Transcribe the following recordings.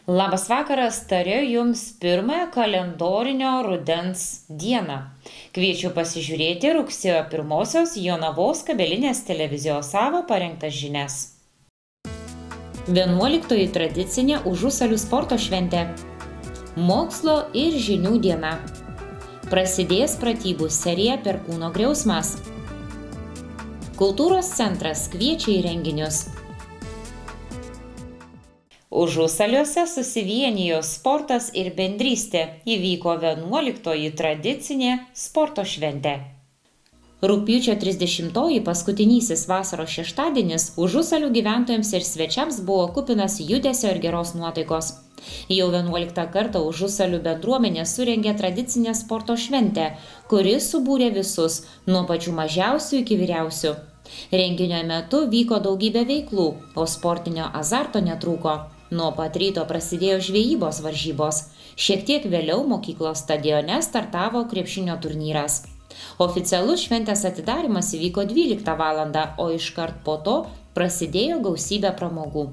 Labas vakaras, tariu Jums pirmąją kalendorinio rudens dieną. Kviečiu pasižiūrėti rugsėjo 1-osios Jonavos kabelinės televizijos savo parengtas žinias. 11-oji tradicinė Užusalių sporto šventė. Mokslo ir žinių diena. Prasidės pratybų serija Perkūno griausmas. Kultūros centras kviečia į renginius. Užusaliuose susivienijo sportas ir bendrystė, įvyko 11-oji tradicinė sporto šventė. Rugpjūčio 30-oji paskutinysis vasaros šeštadienis Užusalių gyventojams ir svečiams buvo kupinas judesio ir geros nuotaikos. Jau 11 kartą Užusalių bendruomenė surengė tradicinę sporto šventę, kuri subūrė visus, nuo pačių mažiausių iki vyriausių. Renginio metu vyko daugybė veiklų, o sportinio azarto netrūko. Nuo pat ryto prasidėjo žvejybos varžybos. Šiek tiek vėliau mokyklos stadione startavo krepšinio turnyras. Oficialus šventės atidarymas įvyko 12 valandą, o iškart po to prasidėjo gausybė pramogų.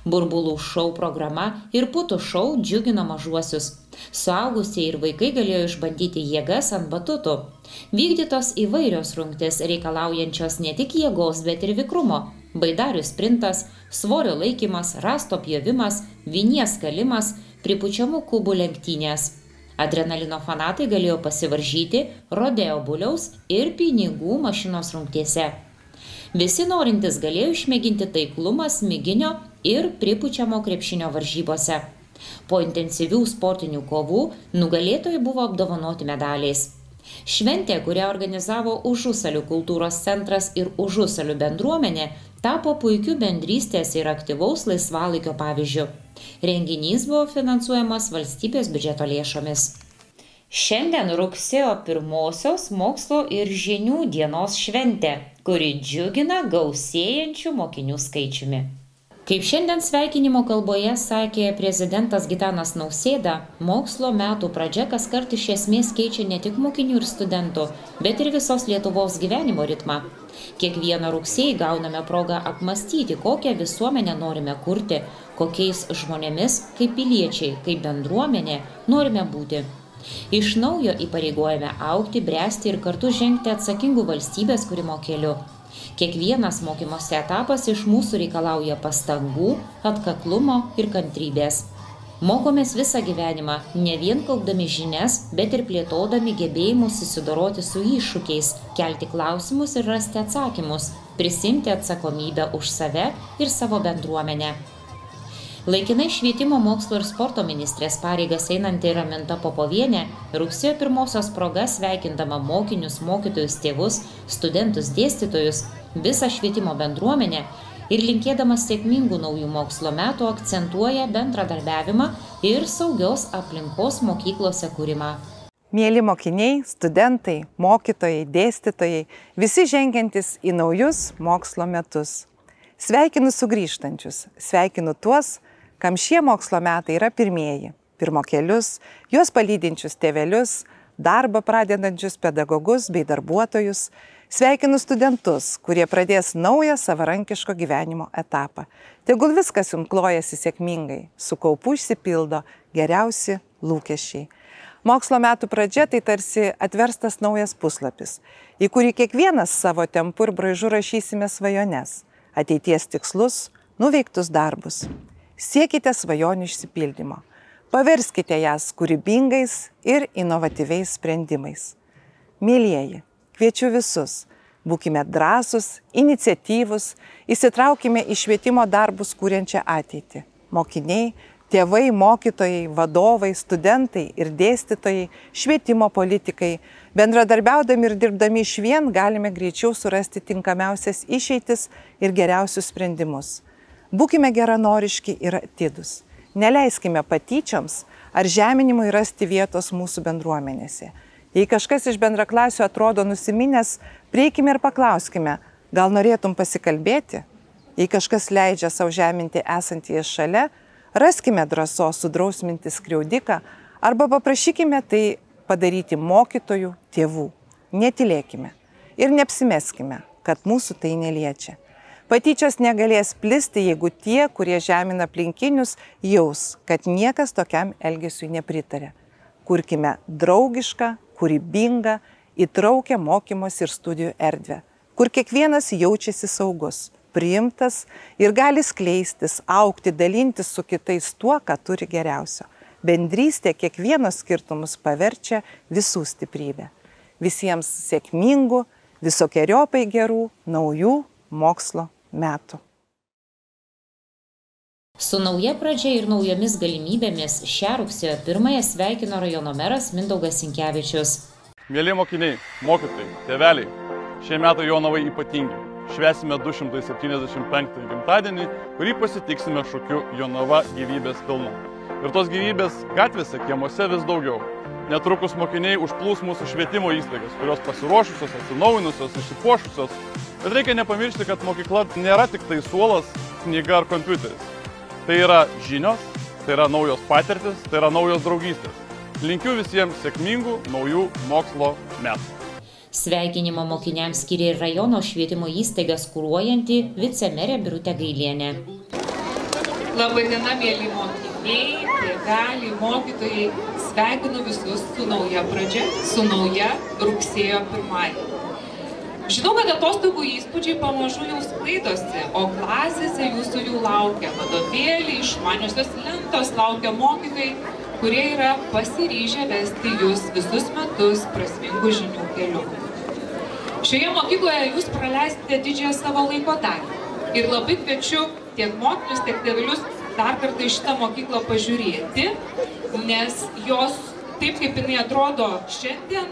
Burbulų šou programa ir putų šou džiugino mažuosius. Suaugusieji ir vaikai galėjo išbandyti jėgas ant batutų. Vykdytos įvairios rungtys, reikalaujančios ne tik jėgos, bet ir vikrumo. Baidarių sprintas, svorio laikymas, rąsto pjovimas, vinies kalimas, pripučiamų kubų lenktynės. Adrenalino fanatai galėjo pasivaržyti rodeo buliaus ir pinigų mašinos rungtyse. Visi norintys galėjo išmėginti taiklumą smiginio ir pripučiamo krepšinio varžybose. Po intensyvių sportinių kovų nugalėtojai buvo apdovanoti medaliais. Šventė, kurią organizavo Užusalių kultūros centras ir Užusalių bendruomenė, tapo puikiu bendrystės ir aktyvaus laisvalaikio pavyzdžiu. Renginys buvo finansuojamas valstybės biudžeto lėšomis. Šiandien rugsėjo 1-osios mokslo ir žinių dienos šventė, kuri džiugina gausėjančių mokinių skaičiumi. Kaip šiandien sveikinimo kalboje sakė prezidentas Gitanas Nausėda, mokslo metų pradžia kaskart iš esmės keičia ne tik mokinių ir studentų, bet ir visos Lietuvos gyvenimo ritmą. Kiekvieną rugsėjį gauname progą apmąstyti, kokią visuomenę norime kurti, kokiais žmonėmis, kaip piliečiai, kaip bendruomenė norime būti. Iš naujo įpareigojame augti, bręsti ir kartu žengti atsakingų valstybės kūrimo keliu. Kiekvienas mokymosi etapas iš mūsų reikalauja pastangų, atkaklumo ir kantrybės. Mokomės visą gyvenimą, ne vien kaupdami žinias, bet ir plėtodami gebėjimus susidoroti su iššūkiais, kelti klausimus ir rasti atsakymus, prisimti atsakomybę už save ir savo bendruomenę. Laikinai švietimo, mokslo ir sporto ministrės pareigas einanti Raminta Popovienė rugsėjo 1-osios proga sveikindama mokinius, mokytojus, tėvus, studentus, dėstytojus, visą švietimo bendruomenę ir linkėdamas sėkmingų naujų mokslo metų akcentuoja bendradarbiavimą ir saugios aplinkos mokyklose kūrimą. Mėly mokiniai, studentai, mokytojai, dėstytojai, visi žengiantis į naujus mokslo metus. Sveikinu sugrįžtančius, sveikinu tuos, kam šie mokslo metai yra pirmieji, pirmokėlius, juos palydinčius tėvelius, darbą pradedančius pedagogus bei darbuotojus, sveikinu studentus, kurie pradės naują savarankiško gyvenimo etapą. Tegul viskas jums klojasi sėkmingai, su kaupu išsipildo geriausi lūkesčiai. Mokslo metų pradžia tai tarsi atverstas naujas puslapis, į kurį kiekvienas savo tempu ir braižu rašysime svajones, ateities tikslus, nuveiktus darbus. Siekite svajonių išsipildymo. Paverskite jas kūrybingais ir inovatyviais sprendimais. Mielieji, kviečiu visus. Būkime drąsūs, iniciatyvūs, įsitraukime į švietimo darbus kūrenčią ateitį. Mokiniai, tėvai, mokytojai, vadovai, studentai ir dėstytojai, švietimo politikai, bendradarbiaudami ir dirbdami išvien galime greičiau surasti tinkamiausias išeitis ir geriausius sprendimus. Būkime geranoriški ir atidūs. Neleiskime patyčioms ar žeminimui rasti vietos mūsų bendruomenėse. Jei kažkas iš bendraklasių atrodo nusiminęs, prieikime ir paklauskime, gal norėtum pasikalbėti? Jei kažkas leidžia savo žeminti esantį šalia, raskime drąsos sudrausminti skriaudiką arba paprašykime tai padaryti mokytojų, tėvų. Netylėkime ir neapsimeskime, kad mūsų tai neliečia. Patyčios negalės plisti, jeigu tie, kurie žemina aplinkinius, jaus, kad niekas tokiam elgesiui nepritarė. Kurkime draugišką, kūrybingą, įtraukę mokymosi ir studijų erdvę, kur kiekvienas jaučiasi saugus, priimtas ir gali skleistis, augti, dalintis su kitais tuo, ką turi geriausio. Bendrystė kiekvienos skirtumus paverčia visų stiprybę. Visiems sėkmingų, visokiojopai gerų, naujų mokslo metų. Su nauja pradžia ir naujomis galimybėmis šią rugsėjo 1-ąją sveikino rajono meras Mindaugas Sinkevičius. Mėly mokiniai, mokytojai, tėveliai, šie metai Jonavai ypatingi. Švęsime 275 gimtadienį, kurį pasitiksime šūkiu Jonava gyvybės pilna. Ir tos gyvybės gatvėse, kiemuose vis daugiau. Netrukus mokiniai užplūs mūsų švietimo įstaigas, kurios pasiruošusios, atsinaujinusios, išsipuošusios. Bet reikia nepamiršti, kad mokykla nėra tik tai suolas, knyga ar kompiuteris. Tai yra žinios, tai yra naujos patirtis, tai yra naujos draugystės. Linkiu visiems sėkmingų naujų mokslo metų. Sveikinimo mokiniams skyrė ir rajono švietimo įstaigas kuruojanti vicemerė Birutė Gailienė. Labadiena, mėly mokiniai, tėveliai, mokytojai. Sveikinu visus su nauja pradžia, su nauja rugsėjo 1. Žinau, kad atostogų įspūdžiai pamažu jau sklaidosi, o klasėse jūsų jau laukia vadovėliai, išmaniosios lentos, laukia mokytojai, kurie yra pasiryžę vesti jūs visus metus prasmingų žinių keliu. Šioje mokykloje jūs praleisite didžiąją savo laiko dalį. Ir labai kviečiu tiek mokinius, tiek tėvelius dar kartą į šitą mokyklą pažiūrėti, nes jos, taip kaip jinai atrodo šiandien,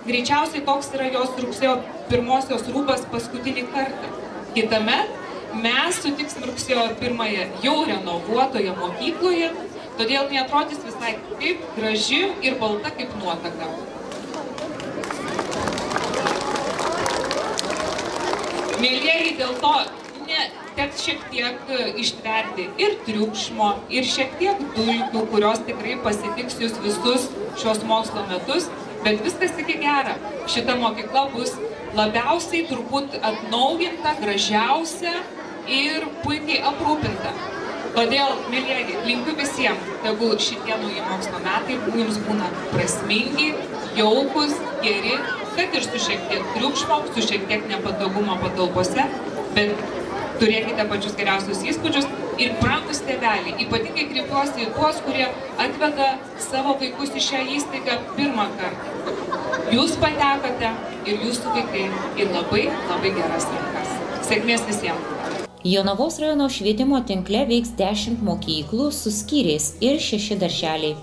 greičiausiai toks yra jos rugsėjo 1-osios rūbas paskutinį kartą. Kitąmet mes sutiksim rugsėjo 1-ąją jau renovuotoje mokykloje, todėl jinai atrodys visai kaip graži ir balta kaip nuotaka. Mėlieji, dėl to teks šiek tiek ištverti ir triukšmo, ir šiek tiek dulkių, kurios tikrai pasitiks jūs visus šios mokslo metus, bet viskas iki gera. Šita mokykla bus labiausiai turbūt atnaujinta, gražiausia ir puikiai aprūpinta. Todėl, mėlieji, linkiu visiems, tegul šitie nauji mokslo metai jums būna prasmingi, jaukus, geri, kad ir su šiek tiek triukšmo, su šiek tiek nepatogumo patalpose, bet turėkite pačius geriausius įspūdžius ir brangus tėveliai. Ypatingai kreipiuosi į tuos, kurie atveda savo vaikus į šią įstaigą pirmą kartą. Jūs patekote ir jūsų vaikai į labai, labai geras rankas. Sėkmės visiems! Jonavos rajono švietimo tinkle veiks 10 mokyklų su skyriais ir 6 darželiai.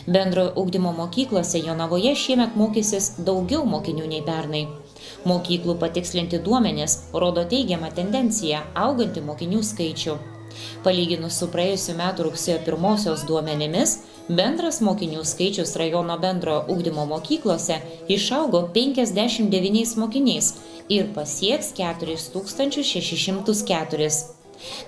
Bendrojo ugdymo mokyklose Jonavoje šiemet mokysis daugiau mokinių nei pernai. Mokyklų patikslinti duomenys rodo teigiamą tendenciją augantį mokinių skaičių. Palyginus su praėjusiu metu rugsėjo 1-osios duomenimis, bendras mokinių skaičius rajono bendrojo ugdymo mokyklose išaugo 59 mokiniais ir pasieks 4604.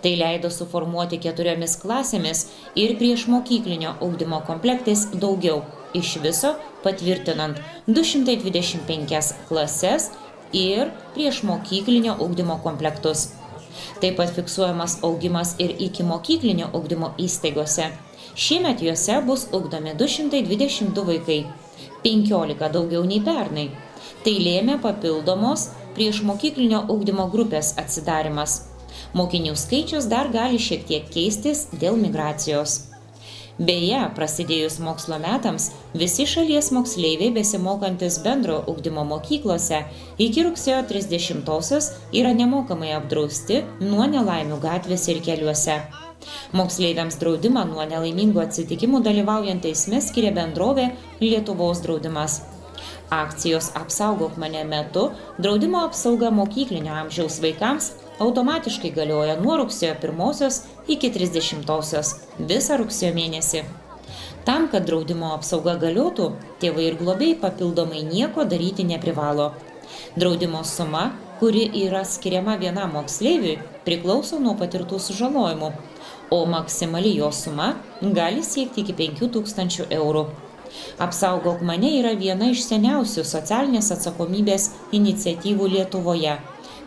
Tai leido suformuoti 4 klasėmis ir priešmokyklinio ugdymo komplektais daugiau, iš viso patvirtinant 225 klases ir priešmokyklinio ugdymo komplektus. Taip pat fiksuojamas augimas ir ikimokyklinio ugdymo įstaigose. Šiemet juose bus ugdomi 222 vaikai, 15 daugiau nei pernai. Tai lėmė papildomos priešmokyklinio ugdymo grupės atsidarimas. Mokinių skaičius dar gali šiek tiek keistis dėl migracijos. Beje, prasidėjus mokslo metams, visi šalies moksleiviai besimokantis bendrojo ugdymo mokyklose iki rugsėjo 30-osios yra nemokamai apdrausti nuo nelaimių gatvėse ir keliuose. Moksleiviams draudimą nuo nelaimingų atsitikimų dalyvaujant eisme skiria bendrovė Lietuvos draudimas. Akcijos Apsaugok mane metu draudimo apsauga mokyklinio amžiaus vaikams automatiškai galioja nuo rugsėjo 1-osios iki 30-osios visą rugsėjo mėnesį. Tam, kad draudimo apsauga galiotų, tėvai ir globėjai papildomai nieko daryti neprivalo. Draudimo suma, kuri yra skiriama vienam moksleiviui, priklauso nuo patirtų sužalojimų, o maksimali jo suma gali siekti iki 5000 eurų. Apsaugok mane yra viena iš seniausių socialinės atsakomybės iniciatyvų Lietuvoje.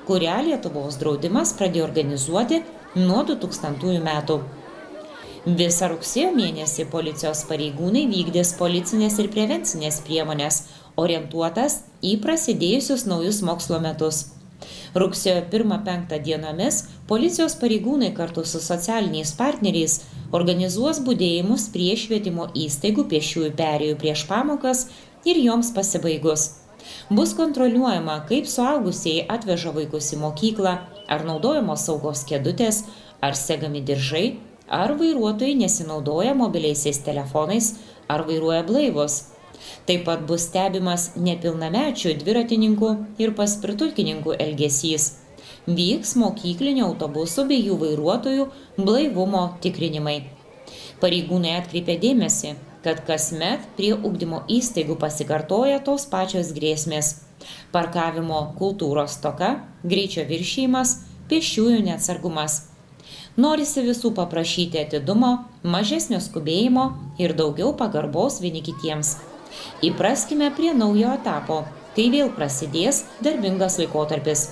kurią Lietuvos draudimas pradėjo organizuoti nuo 2000 metų. Visą rugsėjo mėnesį policijos pareigūnai vykdys policinės ir prevencinės priemonės, orientuotas į prasidėjusius naujus mokslo metus. Rugsėjo 1–5 dienomis policijos pareigūnai kartu su socialiniais partneriais organizuos budėjimus prie švietimo įstaigų pėsčiųjų perėjų prieš pamokas ir joms pasibaigus. Bus kontroliuojama, kaip suaugusieji atveža vaikus į mokyklą, ar naudojamos saugos kėdutės, ar segami diržai, ar vairuotojai nesinaudoja mobiliaisiais telefonais, ar vairuoja blaivus. Taip pat bus stebimas nepilnamečių dviratininkų ir paspirtukininkų elgesys. Vyks mokyklinio autobusų bei jų vairuotojų blaivumo tikrinimai. Pareigūnai atkreipė dėmesį, kad kasmet prie ugdymo įstaigų pasikartoja tos pačios grėsmės – parkavimo kultūros stoka, greičio viršijimas, pėsčiųjų neatsargumas. Norisi visų paprašyti atidumo, mažesnio skubėjimo ir daugiau pagarbos vieni kitiems. Įpraskime prie naujo etapo, kai vėl prasidės darbingas laikotarpis.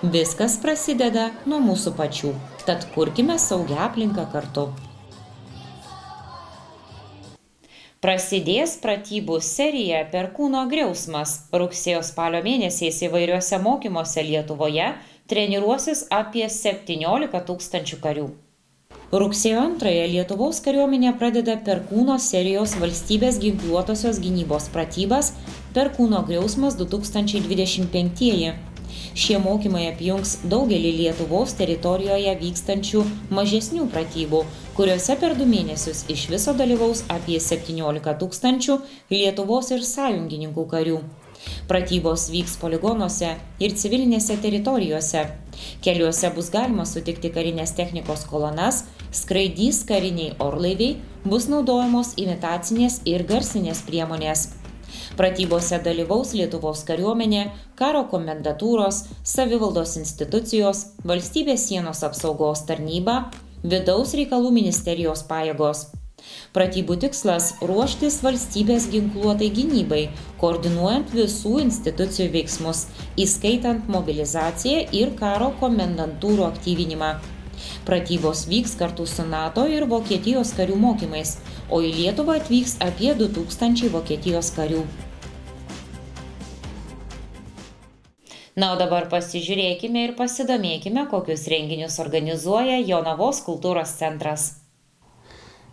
Viskas prasideda nuo mūsų pačių, tad kurkime saugią aplinką kartu. Prasidės pratybų serija Perkūno griausmas. Rugsėjo-spalio mėnesiais įvairiuose mokymuose Lietuvoje treniruosis apie 17 000 karių. Rugsėjo 2 Lietuvos kariuomenė pradeda Perkūno serijos valstybės ginkluotosios gynybos pratybas Perkūno griausmas 2025. Šie mokymai apjungs daugelį Lietuvos teritorijoje vykstančių mažesnių pratybų, kuriuose per 2 mėnesius iš viso dalyvaus apie 17 000 Lietuvos ir sąjungininkų karių. Pratybos vyks poligonuose ir civilinėse teritorijose. Keliuose bus galima sutikti karinės technikos kolonas, skraidys kariniai orlaiviai, bus naudojamos imitacinės ir garsinės priemonės. Pratybose dalyvaus Lietuvos kariuomenė, karo komendatūros, savivaldos institucijos, valstybės sienos apsaugos tarnyba, vidaus reikalų ministerijos pajėgos. Pratybų tikslas – ruoštis valstybės ginkluotai gynybai, koordinuojant visų institucijų veiksmus, įskaitant mobilizaciją ir karo komendantūrų aktyvinimą. Pratybos vyks kartu su NATO ir Vokietijos karių mokymais, o į Lietuvą atvyks apie 2000 Vokietijos karių. Na, o dabar pasižiūrėkime ir pasidomėkime, kokius renginius organizuoja Jonavos kultūros centras.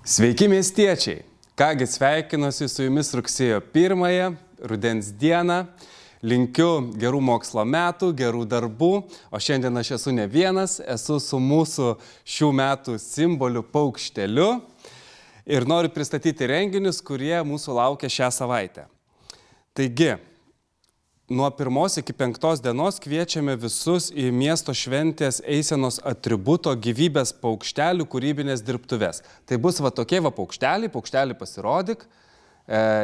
Sveiki miestiečiai! Kągi sveikinuosi su jumis rugsėjo 1, rudens dieną. Linkiu gerų mokslo metų, gerų darbų, o šiandien aš esu ne vienas, esu su mūsų šių metų simboliu paukšteliu ir noriu pristatyti renginius, kurie mūsų laukia šią savaitę. Taigi, nuo 1 iki 5 dienos kviečiame visus į miesto šventės eisenos atributo gyvybės paukštelių kūrybinės dirbtuves. Tai bus va tokie va paukšteliai pasirodyk,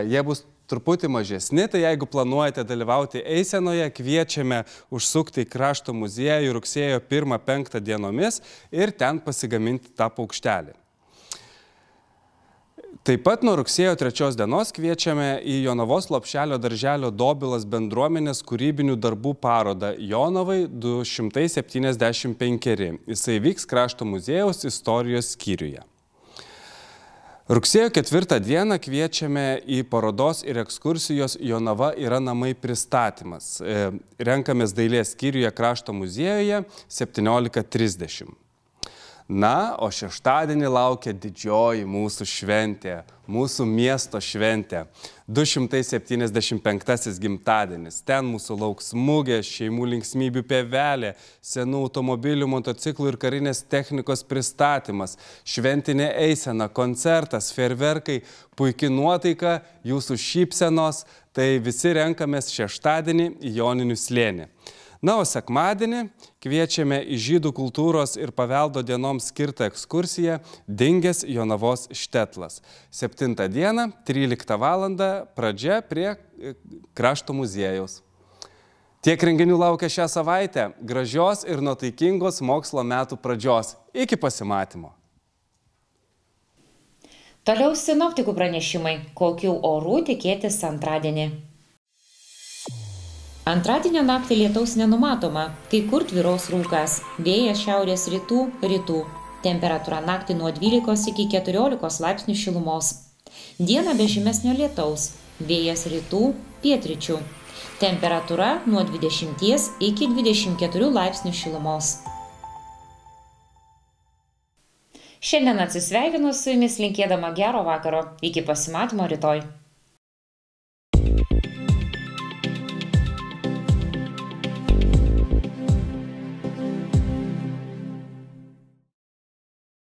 jie bus truputį mažesni, tai jeigu planuojate dalyvauti eisenoje, kviečiame užsukti į Krašto muziejų rugsėjo 1–5 dienomis ir ten pasigaminti tą paukštelį. Taip pat nuo rugsėjo 3 dienos kviečiame į Jonavos Lopšelio darželio Dobilas bendruomenės kūrybinių darbų parodą Jonavai 275. Jisai vyks Krašto muziejaus istorijos skyriuje. Rugsėjo 4 dieną kviečiame į parodos ir ekskursijos Jonava yra namai pristatymas. Renkamės dailės skyriuje Krašto muziejuje 17:30. Na, o šeštadienį laukia didžioji mūsų šventė, mūsų miesto šventė, 275 gimtadienis. Ten mūsų lauks mugė, šeimų linksmybių pievelė, senų automobilių, motociklų ir karinės technikos pristatymas, šventinė eisena, koncertas, fejerverkai, puiki nuotaika, jūsų šypsenos, tai visi renkamės šeštadienį į Joninių slėnį. Na, o sekmadienį kviečiame į Žydų kultūros ir paveldo dienoms skirtą ekskursiją Dingęs Jonavos štetlas. 7 dieną, 13 val. Pradžia prie Krašto muziejaus. Tiek renginių laukia šią savaitę. Gražios ir nuotaikingos mokslo metų pradžios. Iki pasimatymo. Toliau sinoptikų pranešimai. Kokių orų tikėtis antradienį? Antradienio naktį lietaus nenumatoma, kai kur tvyros rūkas, vėjas šiaurės rytų, rytų. Temperatūra naktį nuo 12 iki 14 laipsnių šilumos. Dieną be žymesnio lietaus, vėjas rytų, pietryčių. Temperatūra nuo 20 iki 24 laipsnių šilumos. Šiandien atsisveikinu su jumis linkėdama gero vakaro. Iki pasimatymo rytoj.